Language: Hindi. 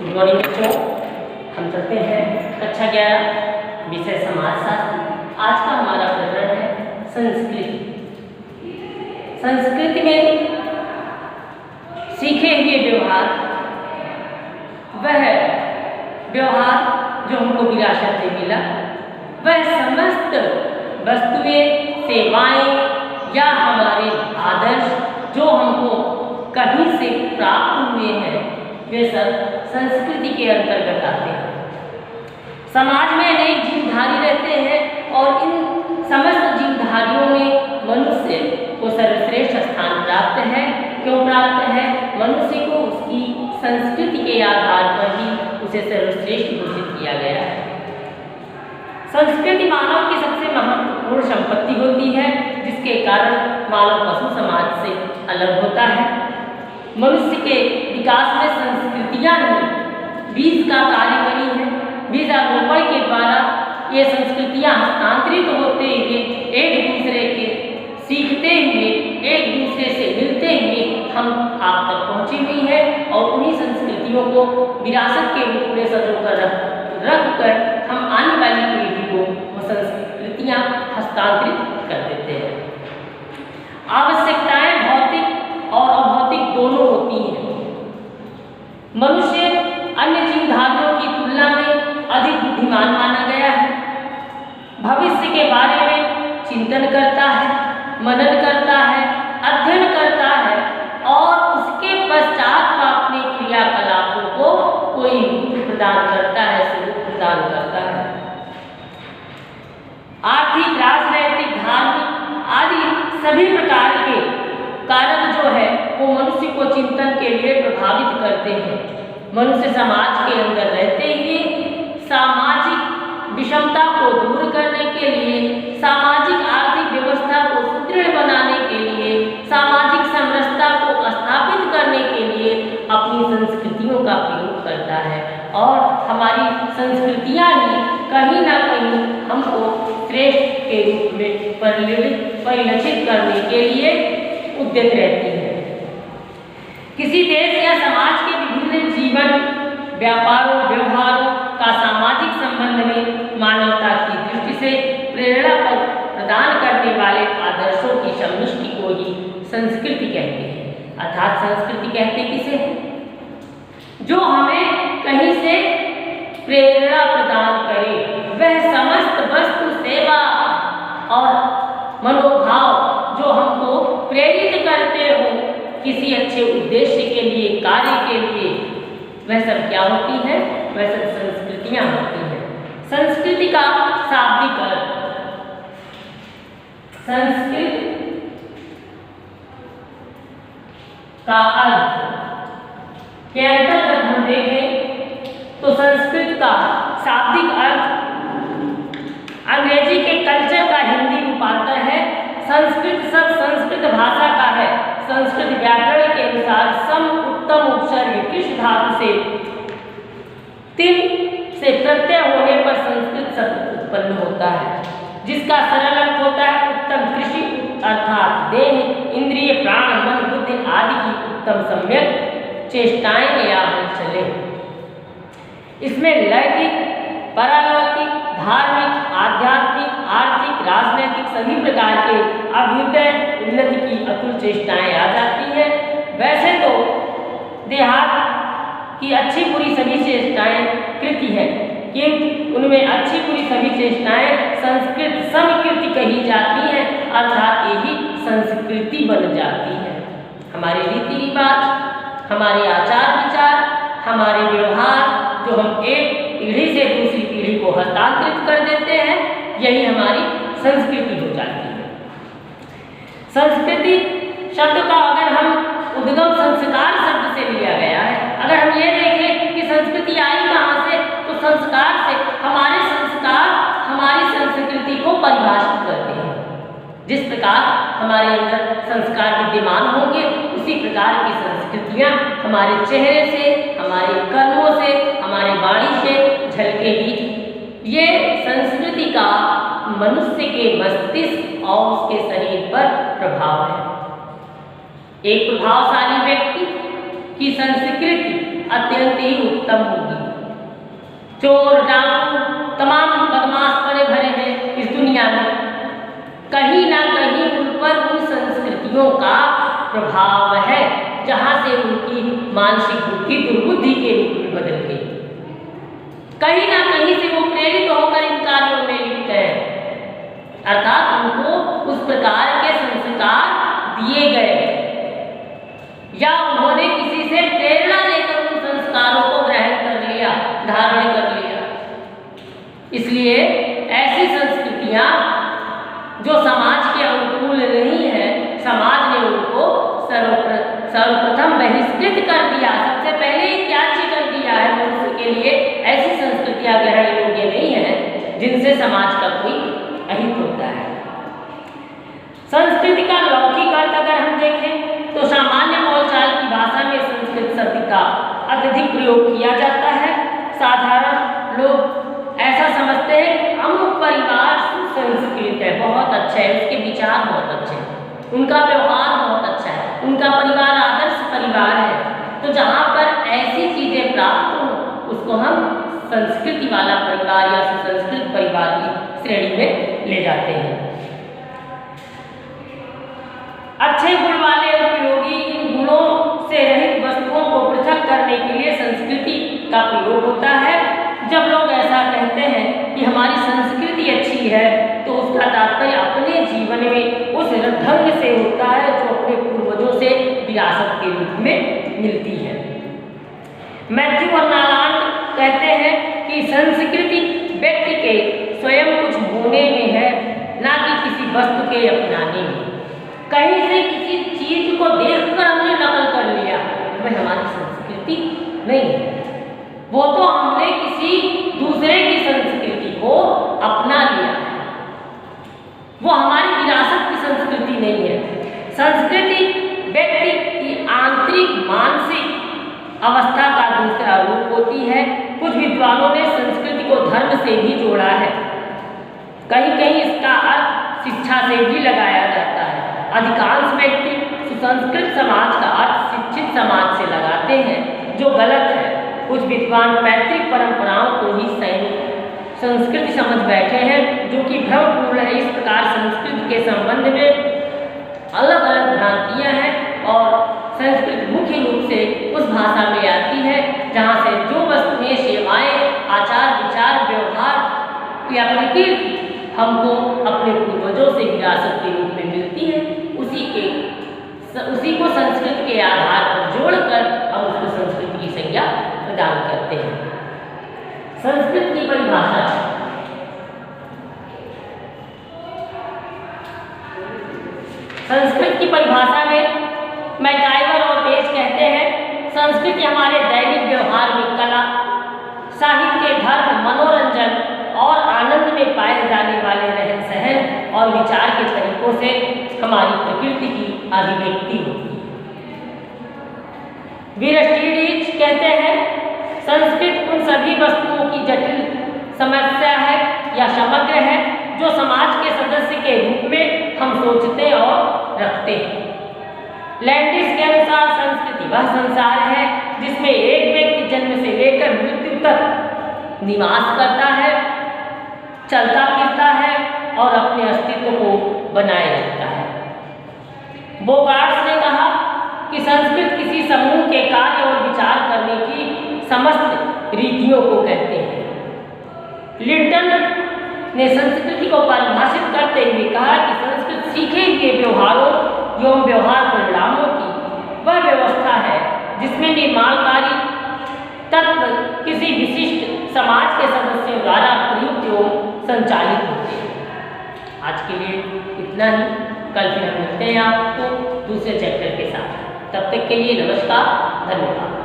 गुड मॉर्निंग बच्चों, हम चलते हैं कक्षा 11 विषय समाजशास्त्र। आज का हमारा प्रकरण है संस्कृति। संस्कृति में सीखे हुए व्यवहार, वह व्यवहार जो हमको विरासत में मिला, वह समस्त वस्तुएं, सेवाएं या हमारे आदर्श जो हमको कहीं से प्राप्त हुए हैं, वे सब संस्कृति के अंतर्गत आते हैं। समाज में अनेक जीवधारी रहते हैं और इन समस्त जीवधारियों में मनुष्य को सर्वश्रेष्ठ स्थान प्राप्त है। क्यों प्राप्त है? मनुष्य को उसकी संस्कृति के आधार पर ही उसे सर्वश्रेष्ठ घोषित किया गया है। संस्कृति मानव की सबसे महत्वपूर्ण संपत्ति होती है, जिसके कारण मानव पशु समाज से अलग होता है। मनुष्य के विकास में संस्कृतियाँ ही बीज का कार्य करी है। बीजारोपण के द्वारा ये संस्कृतियाँ हस्तांतरित होते हुए एक दूसरे के सीखते हुए, एक दूसरे से मिलते हुए हम आप तक पहुँची हुई है और उन्हीं संस्कृतियों को विरासत के रूप में संजोकर रख कर हम आने वाली पीढ़ी को वो संस्कृतियाँ हस्तांतरित कर देते हैं। आवश्यकताएं भौतिक और अभौतिक दोनों होती हैं। मनुष्य अन्य जीवधारियों की तुलना में अधिक बुद्धिमान माना गया है। भविष्य के बारे में चिंतन करता है, मनन करता है, अध्ययन करता है और उसके पश्चात वह अपने क्रियाकलापों को कोई रूप प्रदान करता है, स्वरूप प्रदान करता है। आर्थिक, राजनैतिक, धार्मिक आदि सभी प्रकार के कारक जो है वो मनुष्य को चिंतन के लिए प्रभावित करते हैं। मनुष्य समाज के अंदर रहते हुए सामाजिक विषमता को दूर करने के लिए, सामाजिक आर्थिक व्यवस्था को सुदृढ़ बनाने के लिए, सामाजिक समरसता को स्थापित करने के लिए अपनी संस्कृतियों का प्रयोग करता है और हमारी संस्कृतियाँ ही कहीं ना कहीं हमको श्रेष्ठ के रूप में परिलक्षित करने के लिए उद्यत रहती है। किसी देश या समाज के विभिन्न जीवन, व्यापारों, व्यवहारों का सामाजिक संबंध में मानवता की दृष्टि से प्रेरणा प्रदान करने वाले आदर्शों की समष्टि को ही संस्कृति कहते हैं। अर्थात संस्कृति कहते किसे हैं? जो हमें कहीं से प्रेरणा प्रदान करे, वह समस्त वस्तु, सेवा और मनोभाव जो हमको प्रेरित करते हो किसी अच्छे उद्देश्य के लिए, कार्य के लिए, वह सब क्या होती है? वह सब संस्कृतियाँ होती हैं। संस्कृति का शाब्दिक अर्थ, संस्कृत का अर्थ के अंतर्गत हम देखें तो संस्कृत का शाब्दिक अर्थ अंग्रेजी के कल्चर का हिंदी रूपांतर है। संस्कृत शब्द संस्कृत भाषा का है। संस्कृत व्याकरण के अनुसार सम उत्तम उपसर्ग कृष धातु से तिल से प्रत्यय होने पर संस्कृत शब्द उत्पन्न होता है, जिसका सरल अर्थ होता है उत्तम कृषि, अर्थात देह, इंद्रिय, प्राण, मन, बुद्धि आदि की उत्तम सम्यक चेष्टाएं या हलचलें। इसमें लैंगिक, पारलौकिक, धार्मिक, आध्यात्मिक, आर्थिक, राजनैतिक सभी प्रकार के अभ्युदय, उन्नति की अतुल चेष्टाएं आ जाती हैं। वैसे तो देहात की अच्छी बुरी सभी चेष्टाएं कृति है, किंतु उनमें अच्छी बुरी सभी चेष्टाएं संस्कृत समकृति कही जाती हैं, अर्थात यही संस्कृति बन जाती है। हमारे रीति रिवाज, हमारे आचार विचार, हमारे व्यवहार जो हम एक पीढ़ी से दूसरी पीढ़ी को हस्तांतरित कर देते हैं, यही हमारी संस्कृति हो जाती है। संस्कृति शब्द का अगर हम उद्गम संस्कार शब्द से लिया गया है। अगर हम ये देखें कि संस्कृति आई कहाँ से, तो संस्कार से। हमारे संस्कार हमारी संस्कृति को परिभाषित करते हैं। जिस प्रकार हमारे अंदर संस्कार विद्यमान होंगे, उसी प्रकार की संस्कृतियाँ हमारे चेहरे से, हमारे कर्मों से, हमारी वाणी से झलकेगी। ये संस्कृति का मनुष्य के मस्तिष्क और उसके शरीर पर प्रभाव है। एक प्रभावशाली व्यक्ति की संस्कृति अत्यंत ही उत्तम होगी। चोर डाकू तमाम बदमाश पड़े भरे हैं इस दुनिया में, कहीं ना कहीं उन पर उन संस्कृतियों का प्रभाव है जहाँ से उनकी मानसिक बुद्धि दुर्बुद्धि के रूप में बदल गई। कहीं ना कहीं से वो प्रेरित होकर इन कार्यों में लिप्त है, अर्थात उनको उस प्रकार के संस्कार दिए गए या उन्होंने किसी से प्रेरणा लेकर उन संस्कारों को ग्रहण कर लिया, धारण कर लिया। इसलिए ऐसी संस्कृतियाँ जो समाज के अनुकूल नहीं है, समाज ने उनको सर्वप्रथम बहिष्कृत कर दिया। सबसे पहले ही त्याग कर दिया है मनुष्य के लिए। ऐसी संस्कृतियाँ ग्रहण योग्य नहीं है जिनसे समाज का कोई अहित होता है। संस्कृति का लौकिक अर्थ अगर हम देखें तो सामान्य बोलचाल की भाषा में संस्कृत शब्द का अत्यधिक प्रयोग किया जाता है। साधारण लोग ऐसा समझते हैं अमुक परिवार सुसंस्कृत है, बहुत अच्छा है, उसके विचार बहुत अच्छे हैं, उनका व्यवहार बहुत अच्छा है, उनका परिवार आदर्श परिवार है। तो जहाँ पर ऐसी चीज़ें प्राप्त हो उसको हम संस्कृति वाला परिवार या सुसंस्कृत परिवार की श्रेणी में ले जाते हैं। अच्छे गुण वाले उपयोगी इन गुणों से रहित वस्तुओं को पृथक करने के लिए संस्कृति का प्रयोग होता है। जब लोग ऐसा कहते हैं कि हमारी संस्कृति अच्छी है तो उसका तात्पर्य अपने जीवन में उस ढंग से होता है जो अपने पूर्वजों से विरासत के रूप में मिलती है। मैथ्यू और नालांड कहते हैं कि संस्कृति व्यक्ति के स्वयं कुछ होने में है, ना कि किसी वस्तु के अपनाने में। कहीं से किसी चीज को देखकर हमने नकल कर लिया, वह हमारी संस्कृति नहीं है। वो तो हमने किसी दूसरे की संस्कृति को अपना लिया है, वो हमारी विरासत की संस्कृति नहीं है। संस्कृति व्यक्ति की आंतरिक मानसिक अवस्था का दूसरा रूप होती है। कुछ विद्वानों ने संस्कृति को धर्म से भी जोड़ा है, कहीं कहीं इसका अर्थ शिक्षा से भी लगाया जाता है। अधिकांश व्यक्ति सुसंस्कृत समाज का अर्थ शिक्षित समाज से लगाते हैं, जो गलत है। कुछ विद्वान पैतृक परंपराओं को ही संस्कृति समझ बैठे हैं, जो कि भ्रमपूर्ण है। इस प्रकार संस्कृति के संबंध में अलग अलग भ्रांतियाँ हैं और संस्कृत मुख्य रूप से उस भाषा में आती है जहाँ से जो वस्तुएं, सेवाएं, आचार विचार, व्यवहार या प्रकृति हमको अपने पूर्वजों से विरासत के रूप में मिलती है, उसी को संस्कृत के आधार पर जोड़कर हम उसको संस्कृति की संज्ञा प्रदान करते हैं। संस्कृत की परिभाषा। संस्कृत की परिभाषा में मैटाइवर और पेज कहते हैं संस्कृति हमारे दैनिक व्यवहार में कला, साहित्य, धर्म, मनोरंजन और आनंद में पाए जाने वाले रहन सहन और विचार के तरीकों से हमारी प्रकृति की अभिव्यक्ति होती है। वीरस्टीडीज कहते हैं संस्कृत उन सभी वस्तुओं की जटिल समस्या है या समग्र है जो समाज के सदस्य के रूप में हम सोचते और रखते हैं। लैंडिस के अनुसार संस्कृति वह संसार है जिसमें एक व्यक्ति जन्म से लेकर मृत्यु तक निवास करता है, चलता फिरता है और अपने अस्तित्व को बनाए रखता है। बोगार्ट्स ने कहा कि संस्कृत किसी समूह के कार्य और विचार करने की समस्त रीतियों को कहते हैं। लिंटन ने संस्कृति को परिभाषित करते हुए कहा कि संस्कृत सीखे हुए व्यवहारों एवं व्यवहार परिणामों की वह व्यवस्था है जिसमें निर्माणकारी तत्व किसी विशिष्ट समाज के सदस्यों द्वारा प्रयुक्त एवं संचालित होते हैं। आज के लिए इतना ही, कल फिर हम मिलते हैं आपको दूसरे चैप्टर के साथ। तब तक के लिए नमस्कार, धन्यवाद।